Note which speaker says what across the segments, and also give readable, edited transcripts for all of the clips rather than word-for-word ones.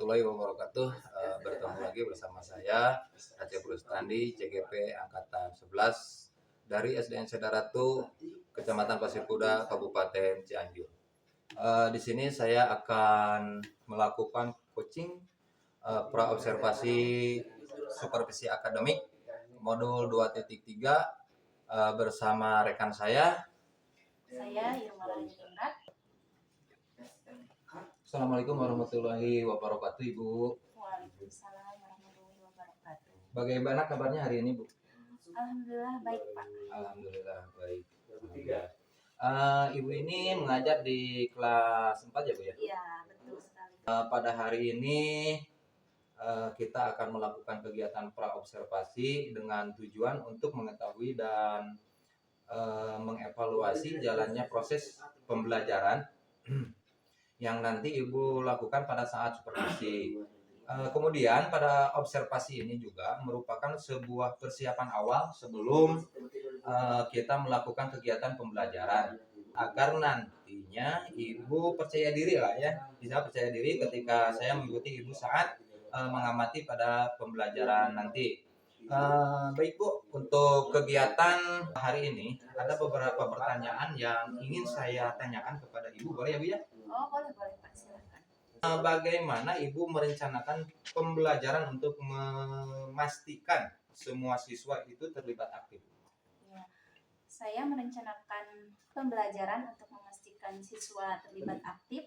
Speaker 1: warahmatullahi wabarakatuh. Bertemu lagi bersama saya Aceh Brustandi, CGP Angkatan 11 dari SDN Sedaratu, Kecamatan Pasir Kuda, Kabupaten Cianjur. Di sini saya akan melakukan coaching pra-observasi supervisi akademik modul 2.3 bersama rekan saya.
Speaker 2: Saya Irma Raja.
Speaker 1: Assalamualaikum warahmatullahi wabarakatuh, Ibu.
Speaker 2: Waalaikumsalam warahmatullahi wabarakatuh.
Speaker 1: Bagaimana kabarnya hari ini, Bu?
Speaker 2: Alhamdulillah baik, Pak.
Speaker 1: Alhamdulillah baik. Ibu ini mengajar di kelas 4 ya, Bu ya?
Speaker 2: Iya, betul sekali.
Speaker 1: Pada hari ini kita akan melakukan kegiatan pra-observasi dengan tujuan untuk mengetahui dan mengevaluasi jalannya proses pembelajaran yang nanti Ibu lakukan pada saat supervisi. Kemudian pada observasi ini juga merupakan sebuah persiapan awal sebelum kita melakukan kegiatan pembelajaran agar nantinya Ibu percaya diri lah ya, bisa percaya diri ketika saya mengikuti Ibu saat mengamati pada pembelajaran nanti. Baik Bu, untuk kegiatan hari ini ada beberapa pertanyaan yang ingin saya tanyakan kepada Ibu, boleh ya Bu ya?
Speaker 2: Oh, boleh Pak, silakan.
Speaker 1: Bagaimana Ibu merencanakan pembelajaran untuk memastikan semua siswa itu terlibat aktif?
Speaker 2: Ya, saya merencanakan pembelajaran untuk memastikan siswa terlibat aktif.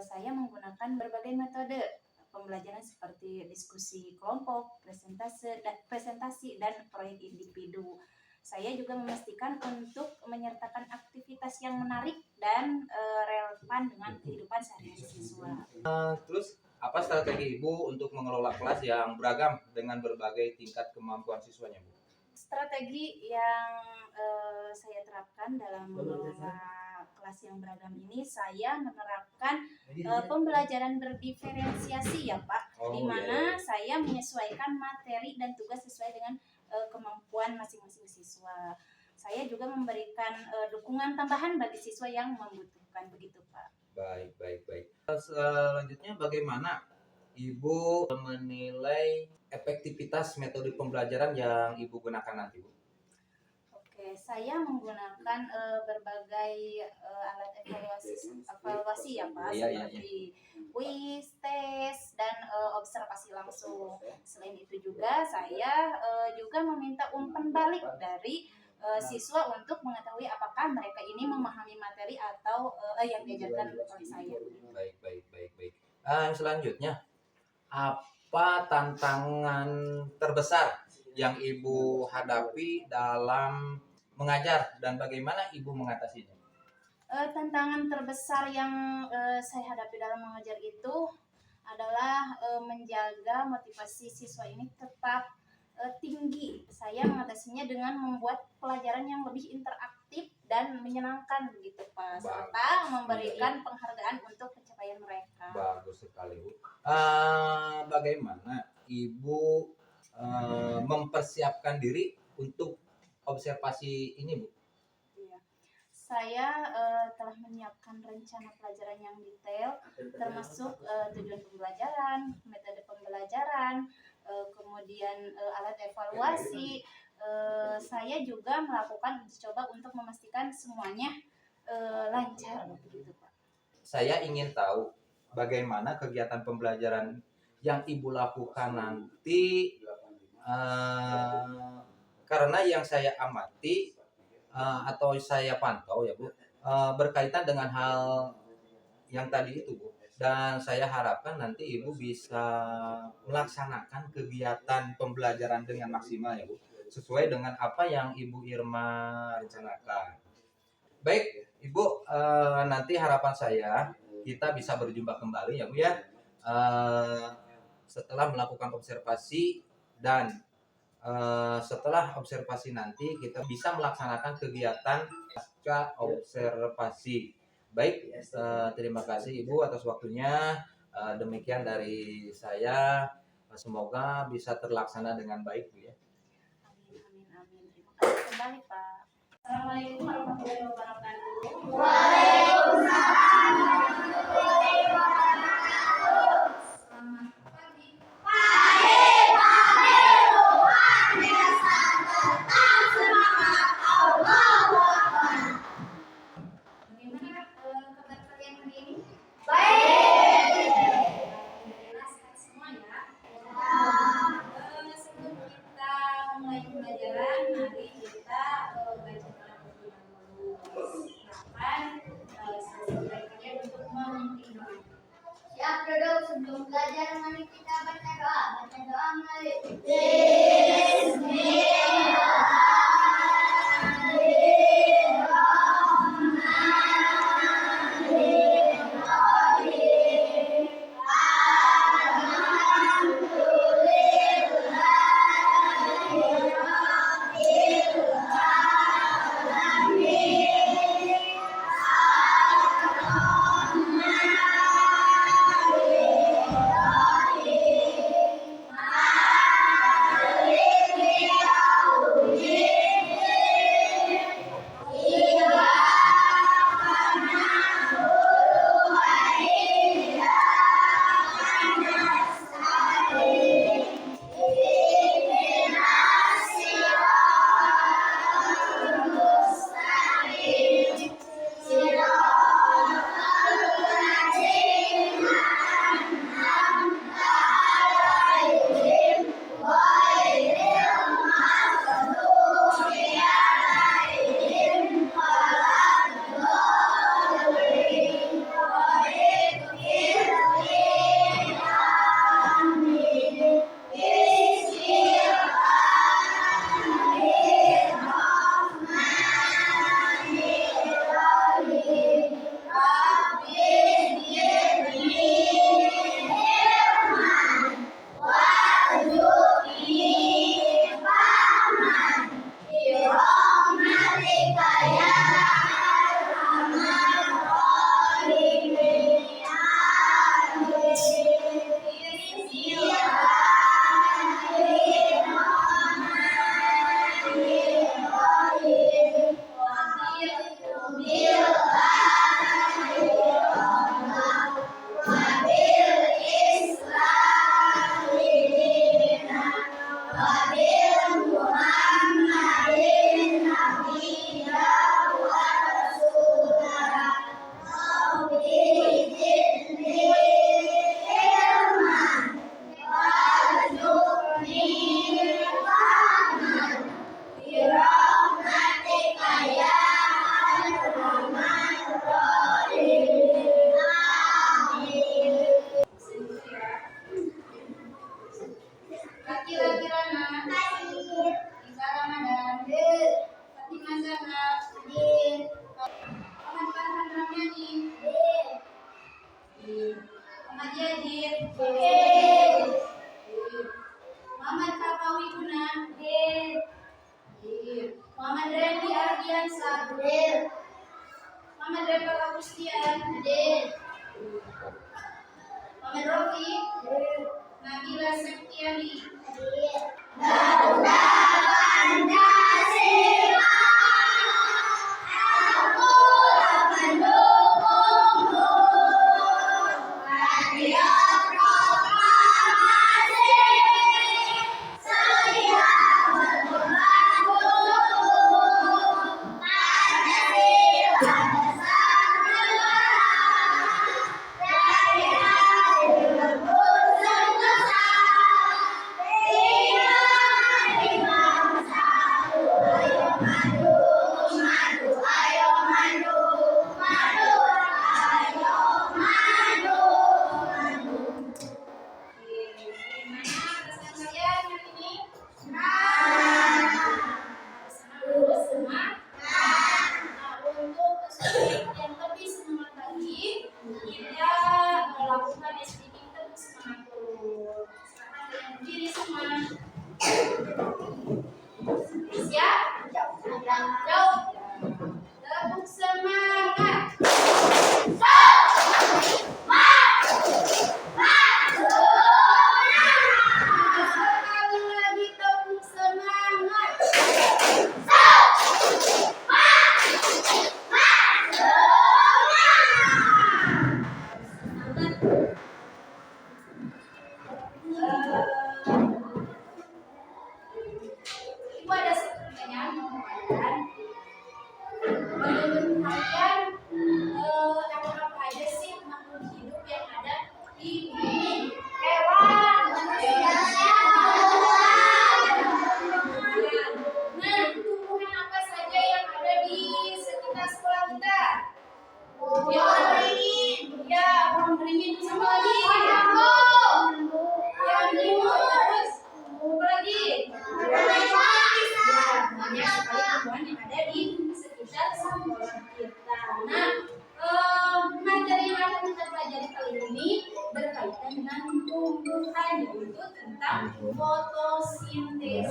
Speaker 2: Saya menggunakan berbagai metode pembelajaran seperti diskusi kelompok, presentasi dan proyek individu. Saya juga memastikan untuk menyertakan aktivitas yang menarik dan relevan dengan kehidupan sehari-hari siswa.
Speaker 1: Terus apa strategi Ibu untuk mengelola kelas yang beragam dengan berbagai tingkat kemampuan siswanya, Bu?
Speaker 2: Strategi yang saya terapkan dalam mengelola kelas yang beragam ini, saya menerapkan pembelajaran berdiferensiasi ya Pak, di mana saya menyesuaikan materi dan tugas sesuai dengan kemampuan masing-masing siswa. Saya juga memberikan dukungan tambahan bagi siswa yang membutuhkan, begitu Pak.
Speaker 1: Baik. Selanjutnya bagaimana Ibu menilai efektivitas metode pembelajaran yang Ibu gunakan nanti, Bu?
Speaker 2: Oke, saya menggunakan berbagai alat evaluasi ya Pak, seperti kuis, tes, dan observasi langsung. Selain itu juga saya juga meminta umpan balik dari siswa untuk mengetahui apakah mereka ini memahami materi atau yang diajarkan oleh saya.
Speaker 1: Baik. Selanjutnya, apa tantangan terbesar yang Ibu hadapi dalam mengajar dan bagaimana Ibu mengatasinya?
Speaker 2: Tantangan terbesar yang saya hadapi dalam mengajar itu adalah menjaga motivasi siswa ini tetap tinggi. Saya mengatasinya dengan membuat pelajaran yang lebih interaktif dan menyenangkan begitu Pak, serta memberikan penghargaan untuk pencapaian mereka.
Speaker 1: Bagus sekali Bu. Bagaimana Ibu mempersiapkan diri untuk observasi ini Bu?
Speaker 2: Saya telah menyiapkan rencana pelajaran yang detail, termasuk tujuan pembelajaran, metode pembelajaran, kemudian alat evaluasi. Saya juga melakukan uji coba untuk memastikan semuanya lancar, begitu Pak.
Speaker 1: Saya ingin tahu bagaimana kegiatan pembelajaran yang Ibu lakukan nanti, karena yang saya amati atau saya pantau ya Bu, berkaitan dengan hal yang tadi itu Bu, dan saya harapkan nanti Ibu bisa melaksanakan kegiatan pembelajaran dengan maksimal ya Bu, sesuai dengan apa yang Ibu Irma rencanakan. Baik Ibu, nanti harapan saya kita bisa berjumpa kembali ya Bu ya, setelah melakukan observasi dan setelah observasi nanti kita bisa melaksanakan kegiatan pasca observasi. Baik, terima kasih Ibu atas waktunya. Demikian dari saya. Semoga bisa terlaksana dengan baik Bu ya.
Speaker 2: Amin. Terima kasih kembali Pak. Assalamualaikum warahmatullahi wabarakatuh.
Speaker 3: Waalaikumsalam warahmatullahi wabarakatuh.
Speaker 2: Selamat
Speaker 3: Belajar mari kita baca doa. Baca doa mari. Laki-laki Rana, Isa Ramadan, Fatimah Zahra, Muhammad Farhan Ramyani, Muhammad Yazid, Muhammad Kapawi Guna, Muhammad Randy Ardiansa, Muhammad Reva Agustian, Muhammad Rofi, Nabila Septiani. tumbuhan, yaitu tentang fotosintesis.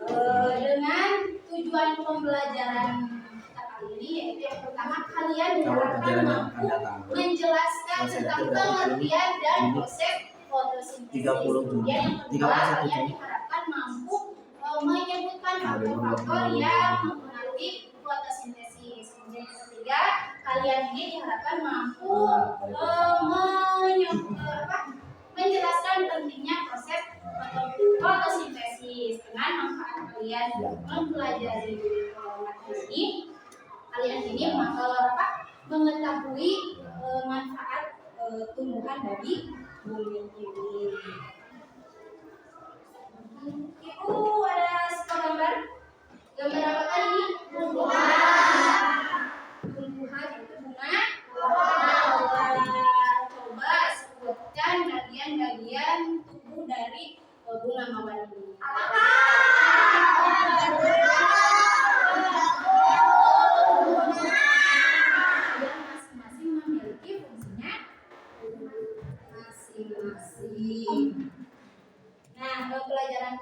Speaker 3: Dengan tujuan pembelajaran kita kali ini, yaitu yang pertama, kalian diharapkan mampu menjelaskan tentang pengertian dan proses fotosintesis. Kemudian yang kedua, kalian diharapkan mampu menyebutkan faktor-faktor yang mempengaruhi fotosintesis. Kemudian yang ketiga, kalian ini diharapkan mampu menjelaskan pentingnya proses fotosintesis. Dengan manfaat kalian mempelajari materi ini, kalian ini mengetahui manfaat tumbuhan bagi bumi ini. Ibu ada sebuah gambar. Gambar apa tadi? Tumbuhan itu bunga. Coba sebutkan bagian-bagian tubuh dari bunga mawar ini. Masing-masing memiliki fungsinya masing-masing. Nah, pembelajaran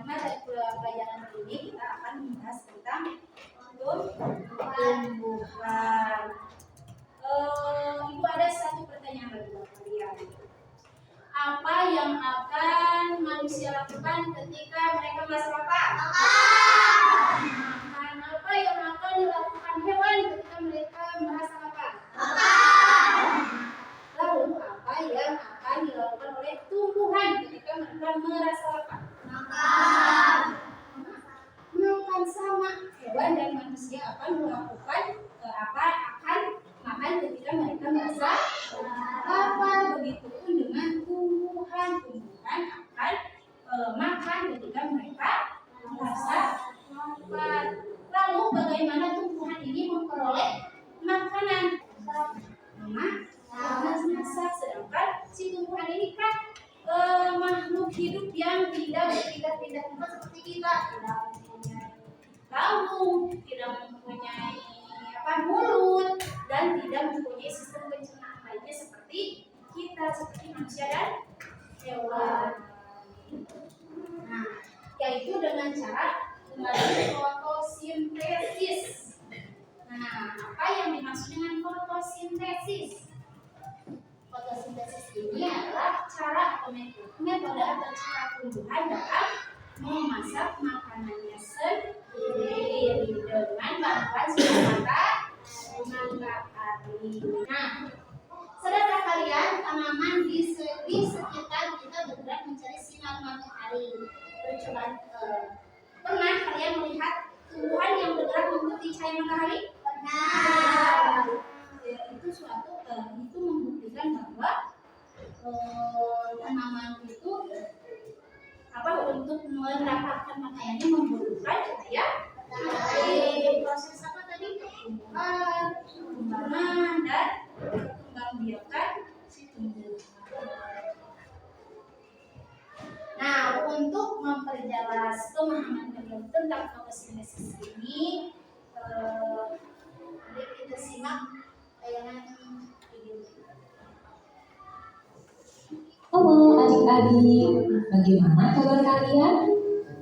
Speaker 3: materi pelajaran kali ini kita akan membahas tentang tumbuhan. Ibu ada satu pertanyaan bagi kalian. Apa yang akan manusia lakukan ketika mereka merasa lapar? Makan. Apa yang akan dilakukan hewan ketika mereka merasa lapar? Lalu apa yang akan dilakukan oleh tumbuhan ketika mereka merasa lapar? Makan. Sama hewan dan manusia akan melakukan akan makan ketika mereka merasa lapar. Begitupun dengan tumbuhan akan makan ketika mereka merasa lapar. Lalu bagaimana tumbuhan ini memperoleh makanan? Masak. Sedangkan si tumbuhan ini kan makhluk hidup yang tidak berpindah-pindah tempat seperti kita, tidak mempunyai lambung, tidak mempunyai mulut, dan tidak mempunyai sistem pencernaan lainnya seperti kita, seperti manusia dan hewan. Nah, yaitu dengan cara melalui fotosintesis. Nah, apa yang dimaksud dengan fotosintesis? Fotosintesis ini adalah cara atau metode atau cara tumbuhan dalam memasak makanannya sendiri dengan bantuan sinar matahari. Nah, saudara kalian, tanaman di sekitar kita bergerak mencari sinar matahari. Percobaan pernah kalian melihat tumbuhan yang bergerak mengikuti cahaya matahari? Pernah. Itu membuktikan bahwa tanaman itu untuk mendapatkan makanannya membutuhkan cahaya matahari. Proses apa tadi? Perkembangan dan perkembangbiakan si tumbuhan. Nah, untuk memperjelas pemahaman kalian tentang fotosintesis ini, mari kita simak tayangan video.
Speaker 4: Halo adik-adik, bagaimana kabar kalian?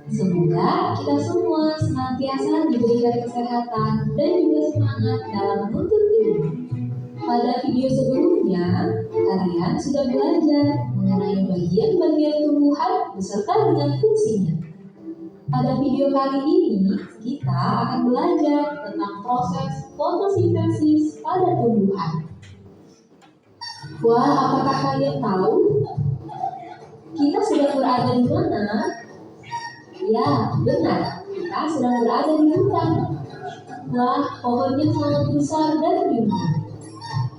Speaker 4: Semoga kita semua senantiasa diberikan kesehatan dan juga semangat dalam menuntut ilmu. Pada video sebelumnya, kalian sudah belajar mengenai bagian-bagian tumbuhan beserta dengan fungsinya. Pada video kali ini, kita akan belajar tentang proses fotosintesis pada tumbuhan. Wah, apakah kalian tahu? Kita sedang berada di mana? Ya, benar. Kita sedang berada di hutan. Wah, pohonnya sangat besar dan rimbun.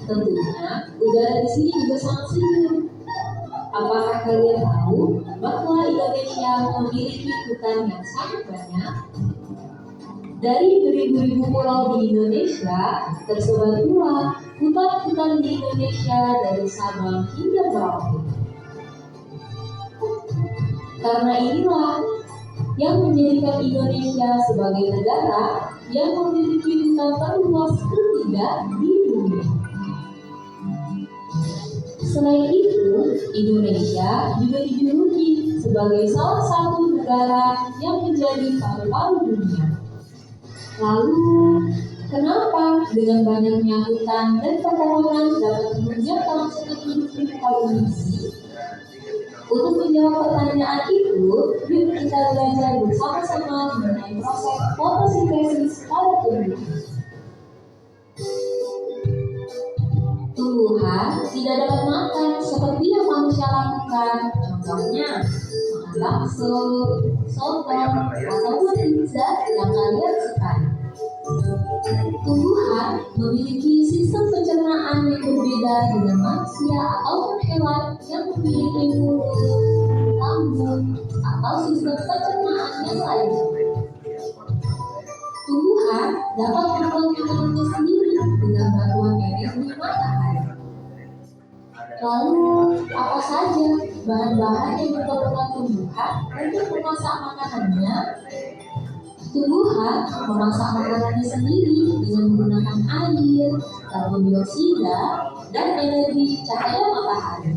Speaker 4: Tentunya, udara di sini juga sangat sejuk. Apakah kalian tahu bahwa Indonesia memiliki hutan yang sangat banyak? Dari beribu-ribu pulau di Indonesia, tersebar pula hutan-hutan di Indonesia dari Sabang hingga Merauke. Karena inilah yang menjadikan Indonesia sebagai negara yang memiliki hutan terluas ketiga di dunia. Selain itu, Indonesia juga dijuluki sebagai salah satu negara yang menjadi paru-paru dunia. Lalu, kenapa dengan banyaknya hutan dan pepohonan dapat menunjang kelangsungan hidup di muka bumi ini? Untuk menjawab pertanyaan itu, yuk kita belajar bersama-sama mengenai proses fotosintesis pada tumbuhan. Tumbuhan tidak dapat makan seperti yang manusia lakukan, contohnya makan bakso, sotong, atau pizza yang kalian sukai. Tumbuhan memiliki sistem pencernaan yang berbeda dengan manusia ataupun hewan yang memiliki mulut, lambung, atau sistem pencernaan yang lain. Tumbuhan dapat membuat makanannya sendiri dengan bantuan energi matahari. Lalu, apa saja bahan-bahan yang diperlukan tumbuhan untuk memasak makanannya? Tumbuhan memasak makanannya sendiri dengan menggunakan air, karbon dioksida, dan energi cahaya matahari.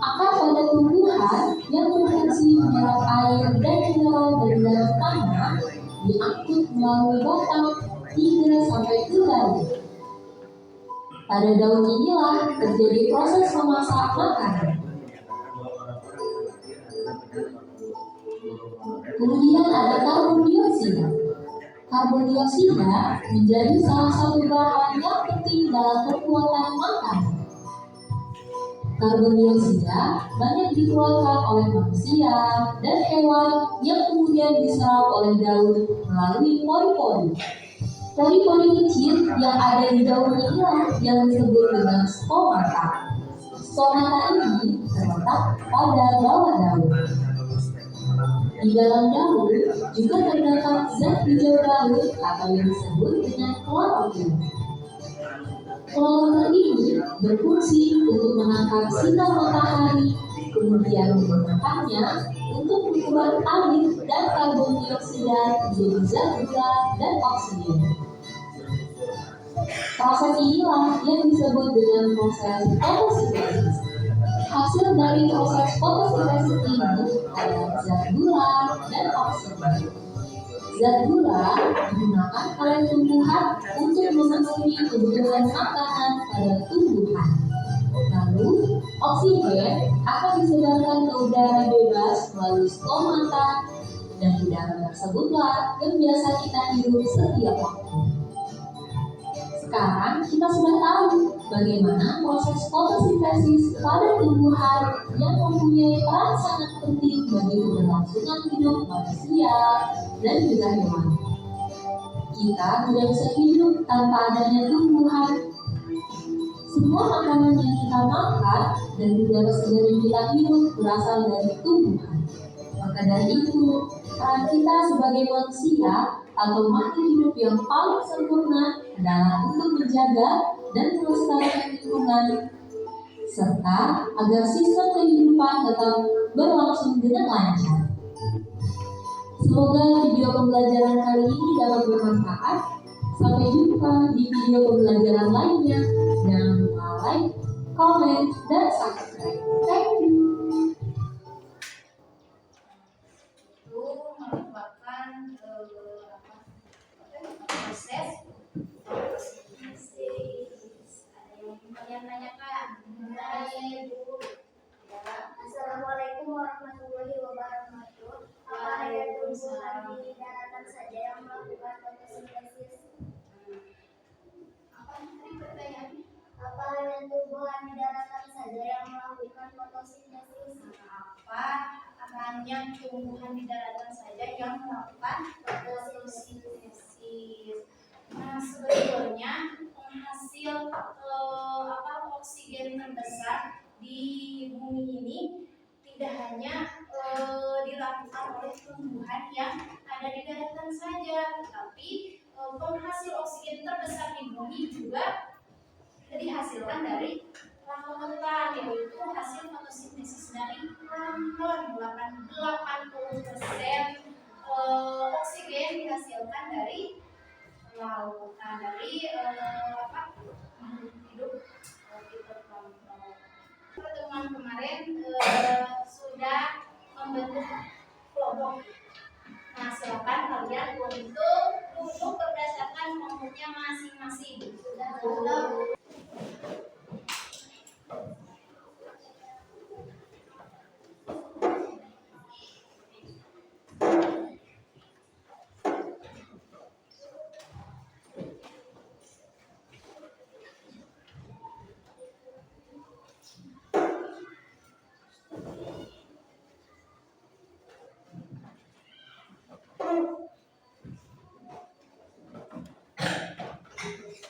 Speaker 4: Akar pada tumbuhan yang berfungsi menyerap air dan mineral dari dalam tanah diangkut melalui batang 3-7 daun. Pada daun inilah terjadi proses memasak makanan. Kemudian ada karbon dioksida. Karbon dioksida menjadi salah satu bahan yang penting dalam pembuatan makanan. Karbon dioksida banyak dikeluarkan oleh manusia dan hewan yang kemudian diserap oleh daun melalui pori-pori. Pori-pori kecil yang ada di daun inilah yang disebut dengan stomata. Stomata ini terletak pada bawah daun. Di dalam daun juga terdapat zat hijau daun atau yang disebut dengan klorofil. Klorofil ini berfungsi untuk menangkap sinar matahari, kemudian menggunakannya untuk membuat air dan karbon dioksida menjadi zat gula dan oksigen. Proses inilah yang disebut dengan proses fotosintesis. Hasil dari proses fotosintesis ini adalah zat gula dan oksigen. Zat gula digunakan oleh tumbuhan untuk memenuhi kebutuhan makanan pada tumbuhan. Lalu, oksigen akan disebarkan ke udara bebas melalui stomata, dan udara tersebutlah yang biasa kita hirup setiap waktu. Sekarang kita sudah tahu bagaimana proses fotosintesis pada tumbuhan yang mempunyai peran sangat penting bagi keberlangsungan hidup manusia dan juga hewan. Kita tidak bisa hidup tanpa adanya tumbuhan. Semua makanan yang kita makan dan udara segar yang kita hirup berasal dari tumbuhan. Maka dari itu, peran kita sebagai manusia atau makhluk hidup yang paling sempurna adalah untuk menjaga dan melestarikan lingkungan, serta agar sistem kehidupan tetap berlangsung dengan lancar. Semoga video pembelajaran kali ini dapat bermanfaat. Sampai jumpa di video pembelajaran lainnya. Jangan lupa like, comment, dan subscribe. Thank you.
Speaker 3: Itu merupakan proses fotosintesis. Ada yang kalian tanyakan? Mulai dulu.
Speaker 5: Assalamualaikum warahmatullahi wabarakatuh. Apa ada tumbuhan di daratan saja yang melakukan fotosintesis?
Speaker 3: Apa tadi pertanyaannya?
Speaker 5: Apa hanya tumbuhan di daratan saja yang melakukan fotosintesis?
Speaker 3: Apa hanya tumbuhan di daratan saja yang melakukan fotosintesis? Nah, sebetulnya penghasil oksigen terbesar di bumi ini tidak hanya dilakukan oleh tumbuhan yang ada di daratan saja, tetapi penghasil oksigen terbesar di bumi juga dihasilkan dari lautan, yaitu hasil fotosintesis dari plankton. 80% oksigen dihasilkan dari lautan, dari kelompoknya masing-masing. Sudah belum?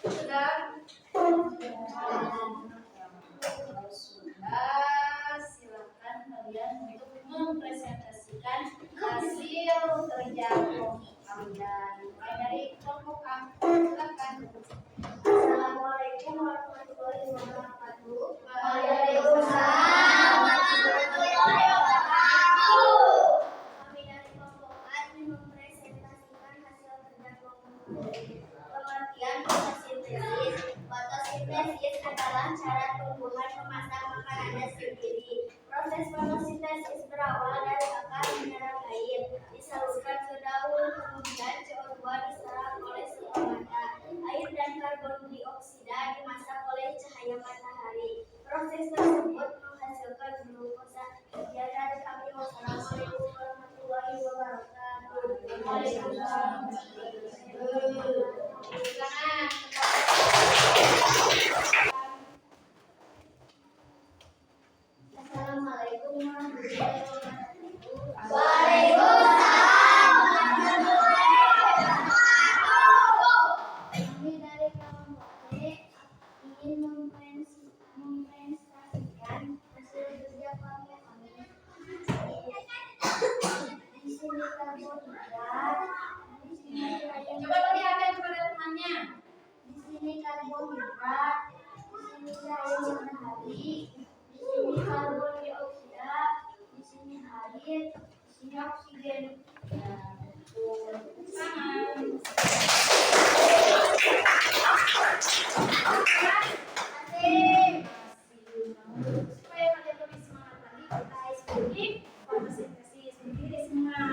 Speaker 3: Sudah? Kalau sudah, silakan kalian untuk mempresentasikan hasil kerja kelompok kalian. Mulai dari kelompok A, silakan.
Speaker 5: Assalamualaikum warahmatullahi wabarakatuh.
Speaker 3: Waalaikumsalam warahmatullahi wabarakatuh.
Speaker 5: Kami dari kelompok A ingin mempresentasikan hasil kerja kelompok kami. Pengertian fotosintesis. Fotosintesis adalah cara tumbuhan memasak makanannya sendiri. Proses fotosintesis berawal dari akar mineral air disalurkan ke daun, kemudian CO2 diserap oleh suhu mata. Air dan karbon dioksida dimasak oleh cahaya matahari. Proses tersebut menghasilkan glukosa. Sekian dari kami. Wassalamualaikum warahmatullahi wabarakatuh.
Speaker 3: Waalaikumsalam warahmatullahi wabarakatuh. Silakan.
Speaker 5: Assalamualaikum warahmatullahi wabarakatuh.
Speaker 3: Waalaikumsalam warahmatullahi wabarakatuh.
Speaker 5: Kami dari kelompok B ingin mempresentasikan hasil kerja kelompok kami. Di sini karbohidrat, di sini
Speaker 3: Coba perlihatkan kepada temannya.
Speaker 5: di sini karbohidrat, di sini cahaya matahari, di sini karbon dioksida, di sini air, di sini oksigen.
Speaker 3: Supaya kalian lebih semangat lagi, kita ikuti fotosintesis. Berdiri semua.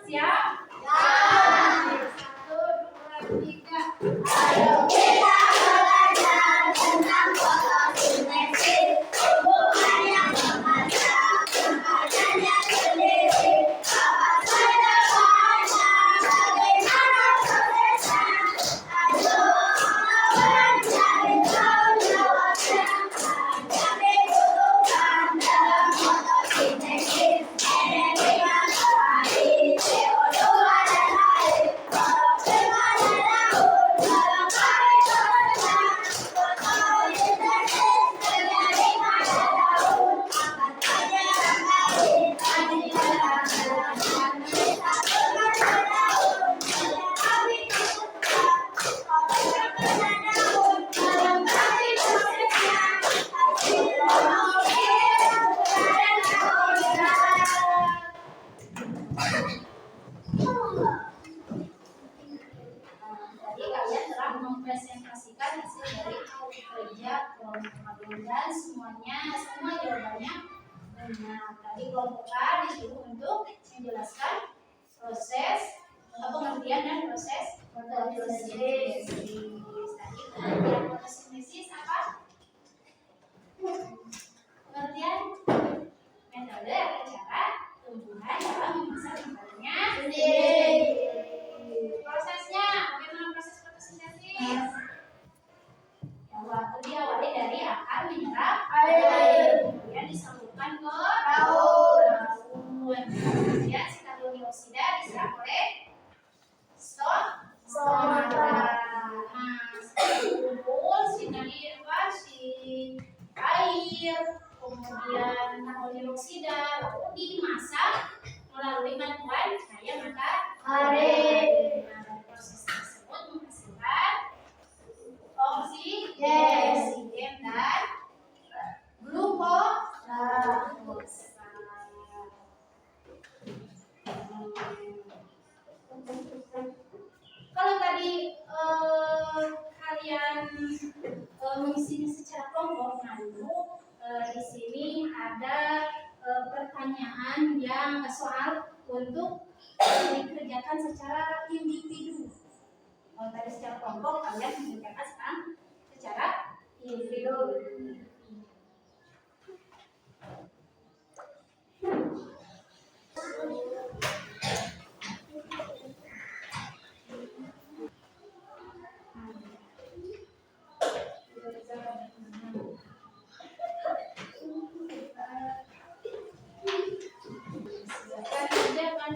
Speaker 3: Siap? Satu, dua, tiga.
Speaker 5: Ayo kita belajar tentang fotosintesis. Tumbuhan yang memasak makanannya sendiri. Apa saja bahannya, bagaimana prosesnya. Ayo kawan cari tahu jawabnya. Apa yang dibutuhkan dalam fotosintesis? Energi matahari, CO2 dan air. Bagaimana daun dalam kami bekerja? Fotosintesis terjadi pada daun. Apa saja rangkaian tadi dalam kita bekerja daun. Kami bekerja. Bagaimana daun dalam kami prosesnya? Hasil monomer dan karbohidrat.
Speaker 3: Jadi kalian telah mempresentasikan hasil dari kerja kelompok kalian dan semua jawabannya benar. Tadi kelompok A disuruh untuk menjelaskan proses pengertian dan proses fotosintesis. Tadi pengertian fotosintesis apa? Pengertian metode atau cara tumbuhan dalam memasak makanannya sendiri. Prosesnya, bagaimana proses fotosintesis? Diawali dari akar mineral air, kemudian disalurkan ke daun. Kemudian si karbon dioksida diserap oleh stomata. Nah, kumpul si air, kemudian karbon dioksida, lalu dimasak melalui bantuan cahaya matahari. Nah, proses tersebut menghasilkan oksigen dan glukosa. Kalau tadi kalian mengisinya secara kelompok, lalu di sini ada pertanyaan yang soal untuk
Speaker 2: dikerjakan secara individu. Kalau tadi secara kelompok, kalian mengerjakan secara individu.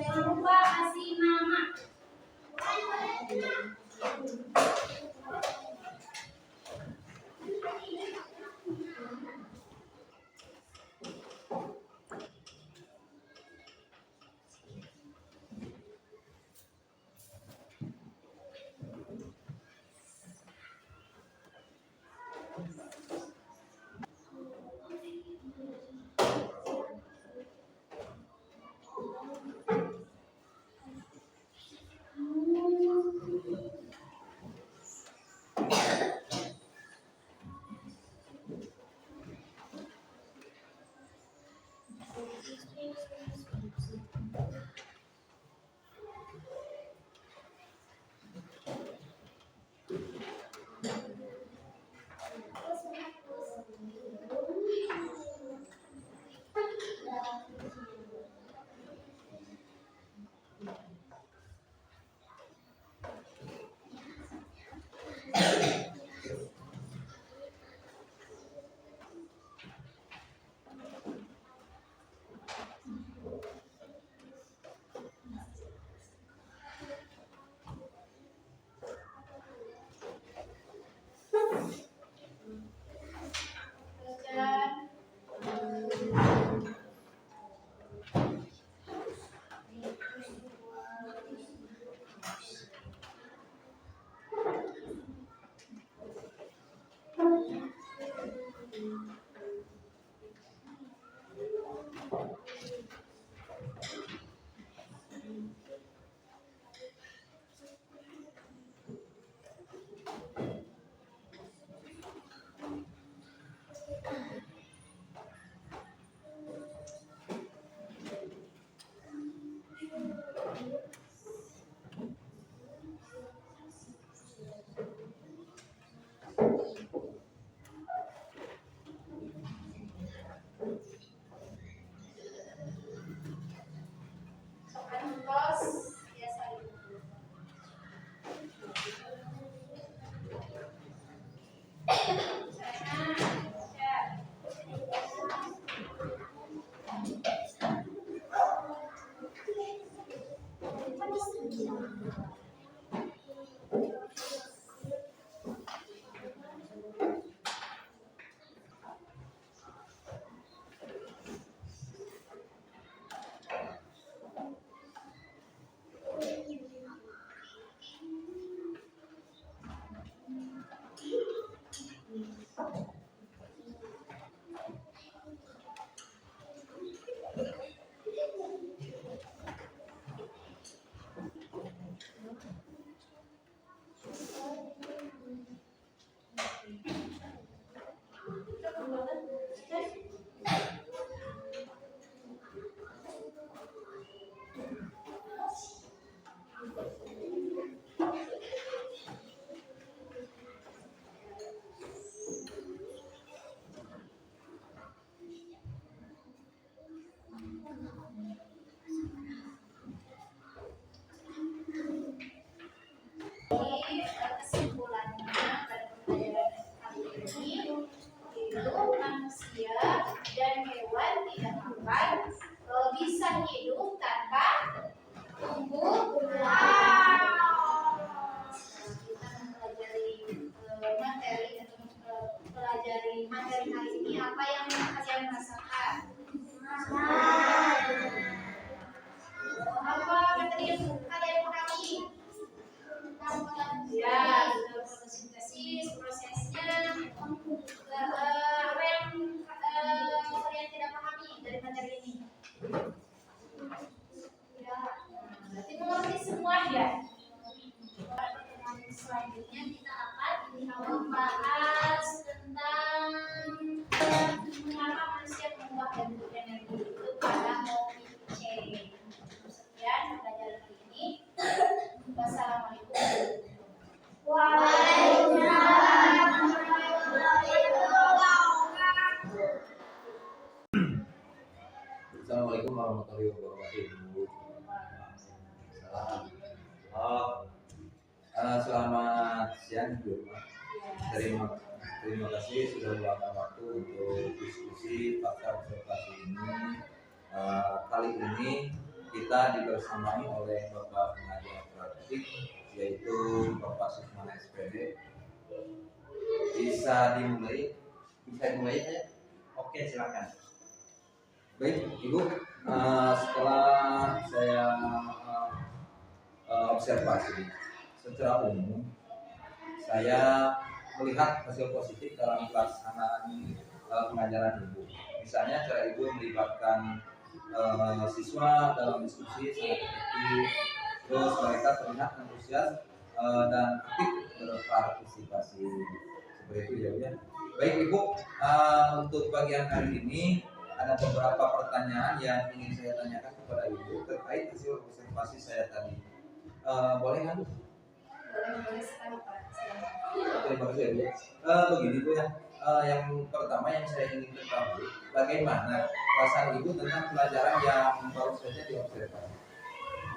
Speaker 3: Jangan lupa kasih nama.
Speaker 2: Kesimpulannya pada pembelajaran kali ini, hidup manusia dan hewan tidak akan bisa hidup tanpa tumbuhan. Kita mempelajari materi hari ini, apa yang kalian rasakan? Apa materi yang kalian pahami? Ya, fotosintesis, prosesnya. Apa yang kalian tidak pahami dari materi ini? Ya, berarti mengerti semua ya. Pada pertemuan selanjutnya kita akan membahas tentang mengapa manusia mengubah bentuk energi itu pada topik C. Sekian.
Speaker 1: selamat siang Ibu. Terima kasih sudah meluangkan waktu untuk diskusi pasca observasi ini. Kali ini kita dibersamai oleh Bapak pengajar praktik yaitu Bapak Sukmana SPD. Bisa dimulai ya? Oke, silakan. Baik Ibu, setelah saya observasi secara umum, saya melihat hasil positif dalam pelaksanaan pengajaran Ibu. Misalnya cara Ibu melibatkan siswa dalam diskusi sangat efektif, terus mereka terlihat antusias dan aktif berpartisipasi seperti itu ya. Baik Ibu, untuk bagian kali ini ada beberapa pertanyaan yang ingin saya tanyakan kepada Ibu terkait hasil observasi saya tadi. Boleh kan Bu?
Speaker 2: Boleh sekali Pak. Silakan.
Speaker 1: Terima kasih ya Bu. Begini Bu ya, yang pertama yang saya ingin ketahui, bagaimana perasaan Ibu tentang pelajaran yang baru saja diobservasi?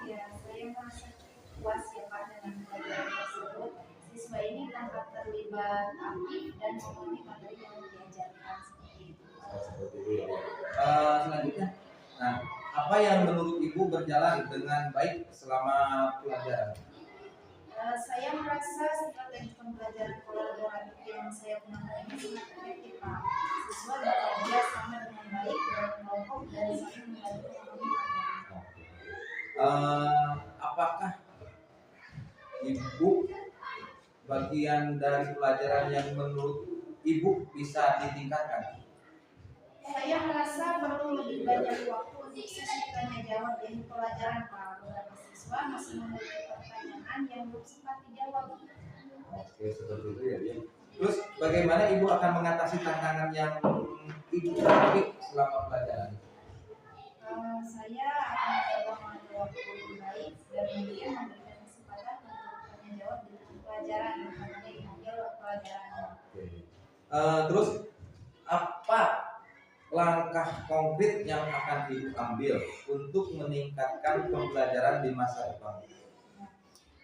Speaker 2: Ya, saya merasa puas ya Pak dengan pelajaran tersebut. Siswa ini tampak terlibat aktif dan memahami materi yang diajarkan seperti itu.
Speaker 1: Seperti itu ya. Selanjutnya, nah apa yang menurut Ibu berjalan dengan baik selama pelajaran?
Speaker 2: Saya merasa strategi pembelajaran kolaboratif yang saya gunakan ini sangat efektif Pak. Siswa bekerja sama dengan baik dalam kelompok dan saling membantu memahami materi.
Speaker 1: Apakah Ibu bagian dari pelajaran yang menurut Ibu bisa ditingkatkan?
Speaker 2: Saya merasa perlu lebih banyak waktu untuk sesi tanya jawab di pelajaran Pak. Beberapa siswa masih memiliki pertanyaan yang belum sempat dijawab.
Speaker 1: Oke, seperti itu ya. Terus bagaimana Ibu akan mengatasi tantangan yang Ibu hadapi selama pelajaran?
Speaker 2: Saya akan mencoba mengatur waktu lebih baik dan mungkin memberikan kesempatan untuk tanya jawab di pelajaran karena diambil pelajaran.
Speaker 1: Oke. Terus apa langkah konkret yang akan Ibu ambil untuk meningkatkan pembelajaran di masa depan?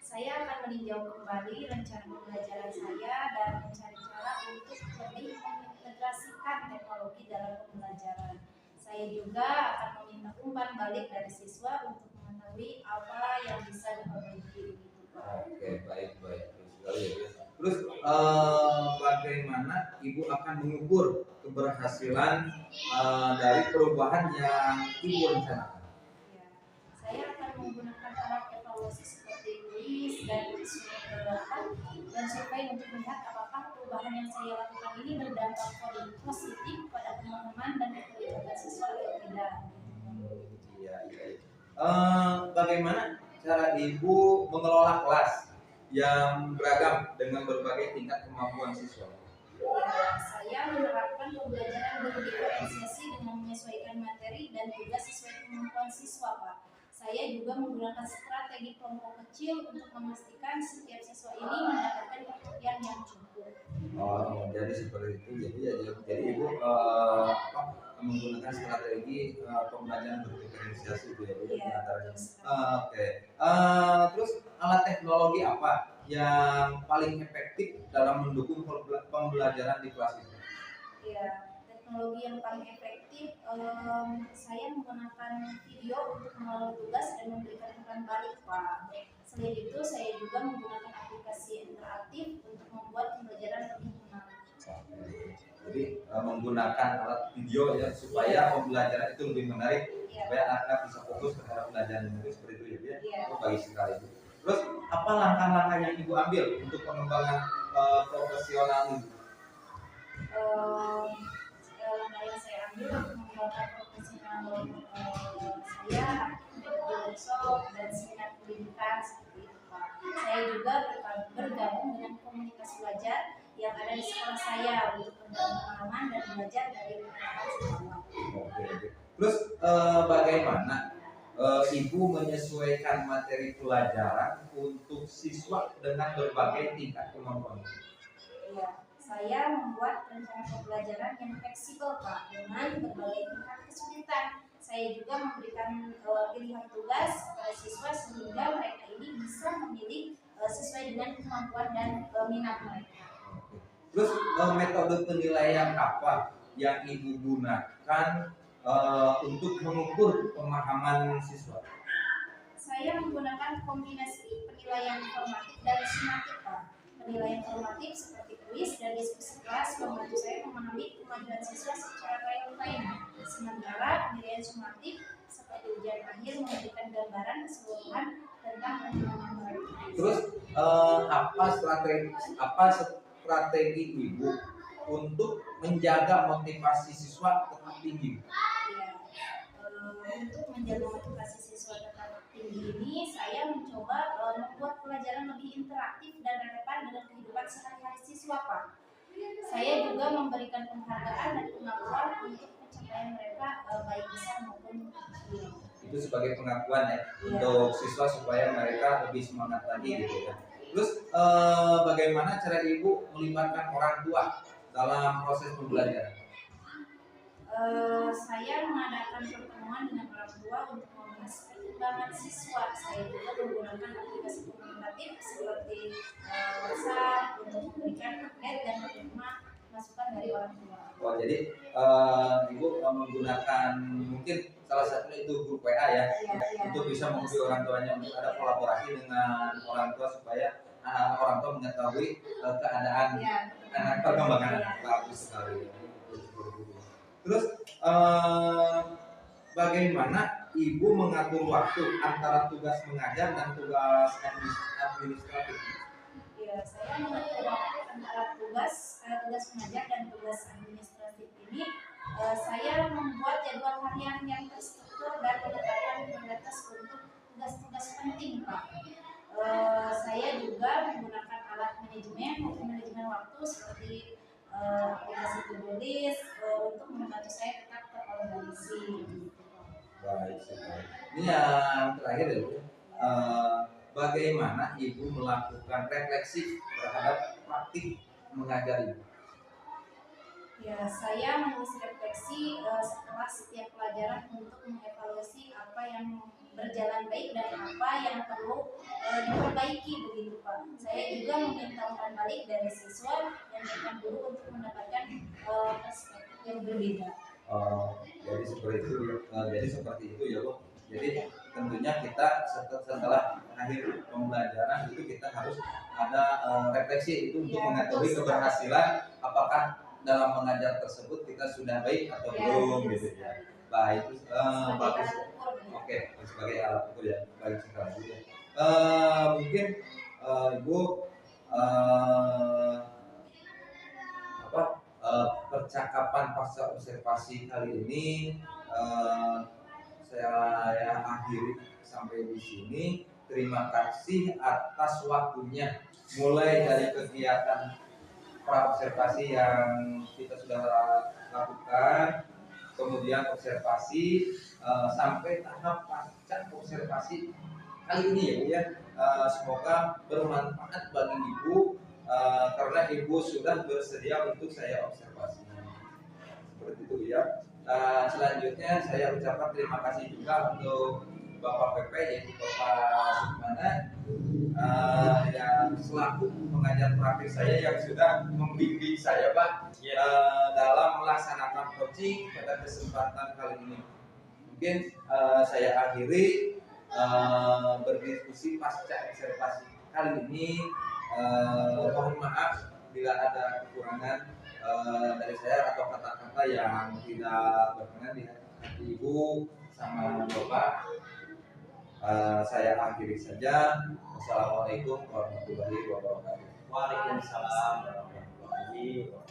Speaker 2: Saya akan meninjau kembali rencana pembelajaran saya dan mencari cara untuk lebih mengintegrasikan teknologi dalam pembelajaran. Saya juga akan meminta umpan balik dari siswa untuk mengetahui apa yang bisa diperbaiki.
Speaker 1: Oke, baik sekali ya. Terus bagaimana Ibu akan mengukur keberhasilan dari perubahan yang Ibu rencanakan?
Speaker 2: Ya, saya akan menggunakan alat evaluasi seperti kuis dan dan survei untuk melihat apakah perubahan yang saya lakukan ini berdampak positif pada pemahaman dan keterlibatan siswa atau tidak.
Speaker 1: Iya. Bagaimana cara Ibu mengelola kelas yang beragam dengan berbagai tingkat kemampuan siswa?
Speaker 2: Ya, saya menerapkan pembelajaran berdiferensiasi dengan menyesuaikan materi dan juga sesuai kemampuan siswa, Pak. Saya juga menggunakan strategi kelompok kecil untuk memastikan setiap siswa ini mendapatkan perhatian yang cukup.
Speaker 1: Oh, jadi seperti itu. Jadi Ibu menggunakan strategi pembelajaran berdiferensiasi itu ya, Bu,
Speaker 2: Iya,
Speaker 1: antaranya.
Speaker 2: betul sekali.
Speaker 1: Oke. Terus alat teknologi apa yang paling efektif dalam mendukung pembelajaran di kelas itu?
Speaker 2: Ya, teknologi yang paling efektif, saya menggunakan video untuk mengawal tugas dan memberikan umpan balik, Pak. Selain itu, saya juga menggunakan aplikasi interaktif untuk membuat pembelajaran lebih menarik.
Speaker 1: Jadi menggunakan alat video ya supaya pembelajaran itu lebih menarik,
Speaker 2: Ya,
Speaker 1: supaya anak-anak bisa fokus terhadap pembelajaran menarik seperti itu ya.
Speaker 2: Iya.
Speaker 1: Oh, baik sekali. Terus apa langkah-langkah yang Ibu ambil untuk pengembangan profesional Ibu?
Speaker 2: Langkah yang saya ambil untuk mengembangkan profesional saya di workshop dan seminar pendidikan seperti itu, Pak. Saya juga bergabung dengan komunitas belajar yang ada di sekolah saya untuk berbagi pengalaman dan belajar dari pengalaman siswa.
Speaker 1: Oke. Terus bagaimana Ibu menyesuaikan materi pelajaran untuk siswa dengan berbagai tingkat kemampuan?
Speaker 2: Ya, saya membuat rencana pembelajaran yang fleksibel, Pak, dengan berbagai tingkat kesulitan. Saya juga memberikan pilihan tugas kepada siswa sehingga mereka ini bisa memilih sesuai dengan kemampuan dan minat mereka.
Speaker 1: Terus metode penilaian apa yang Ibu gunakan untuk mengukur pemahaman siswa?
Speaker 2: Saya menggunakan kombinasi penilaian formatif dan sumatif, Pak. Penilaian formatif seperti kuis dan diskusi kelas membantu saya memahami kemajuan siswa secara real-time. Sementara penilaian sumatif seperti ujian akhir memberikan gambaran keseluruhan tentang pemahaman mereka.
Speaker 1: Terus apa strategi Ibu untuk menjaga motivasi siswa tetap tinggi?
Speaker 2: Untuk menjaga motivasi siswa tetap tinggi ini, saya mencoba membuat pelajaran lebih interaktif dan relevan dengan kehidupan sehari-hari siswa, Pak. Saya juga memberikan penghargaan dan pengakuan untuk pencapaian mereka baik besar maupun kecil.
Speaker 1: Itu sebagai pengakuan ya untuk siswa supaya mereka lebih semangat lagi gitu ya. Terus bagaimana cara Ibu melibatkan orang tua dalam proses pembelajaran?
Speaker 2: Saya mengadakan pertemuan dengan orang tua untuk membahas perkembangan siswa. Saya juga menggunakan aplikasi komunikatif seperti WhatsApp untuk memberikan update dan menerima masukan dari orang tua.
Speaker 1: Oh, jadi Ibu menggunakan mungkin salah satunya itu grup WA ya, untuk bisa menghubungi orang tuanya, untuk ada kolaborasi dengan orang tua supaya orang tua mengetahui keadaan perkembangan anak. Bagus sekali. Terus bagaimana Ibu mengatur waktu antara tugas mengajar dan tugas administratif?
Speaker 2: Ya, saya mengatur waktu antara tugas mengajar dan tugas administratif ini. Saya membuat jadwal harian yang terstruktur dan menetapkan prioritas untuk tugas-tugas penting, Pak. Saya juga menggunakan alat manajemen waktu seperti aplikasi to-do list untuk membantu saya tetap terorganisir.
Speaker 1: Baik sekali. Ini yang terakhir ya, Bu. Bagaimana Ibu melakukan refleksi terhadap praktik mengajar Ibu?
Speaker 2: Ya, saya mengisi refleksi setelah setiap pelajaran untuk mengevaluasi apa yang berjalan baik dan apa yang perlu diperbaiki begitu, Pak. Saya juga meminta umpan balik dari siswa dan rekan guru untuk mendapatkan perspektif yang berbeda.
Speaker 1: Jadi seperti itu ya, Bu. Jadi tentunya kita setelah akhir pembelajaran itu kita harus ada refleksi itu untuk mengetahui keberhasilan apakah dalam mengajar tersebut kita sudah baik atau belum gitu ya. Baik, bagus. Oke, sebagai alat ukur ya, baik sekali ya. Mungkin Ibu percakapan pasca observasi kali ini saya akhiri sampai di sini. Terima kasih atas waktunya, mulai dari kegiatan pra-observasi yang kita sudah lakukan, kemudian observasi sampai tahap pasca observasi kali ini ya, Bu ya. Semoga bermanfaat bagi Ibu karena Ibu sudah bersedia untuk saya observasi. Seperti itu ya. Selanjutnya saya ucapkan terima kasih juga untuk Bapak PP yaitu Bapak Sukmana yang selaku pengajar praktik saya yang sudah membimbing saya, Pak, dalam melaksanakan coaching pada kesempatan kali ini. Mungkin saya akhiri berdiskusi pasca observasi kali ini. Mohon maaf bila ada kekurangan dari saya atau kata-kata yang tidak berkenan di hati Ibu sama Bapak. Saya akhiri saja. Wassalamualaikum warahmatullahi wabarakatuh.
Speaker 6: Waalaikumsalam warahmatullahi wabarakatuh.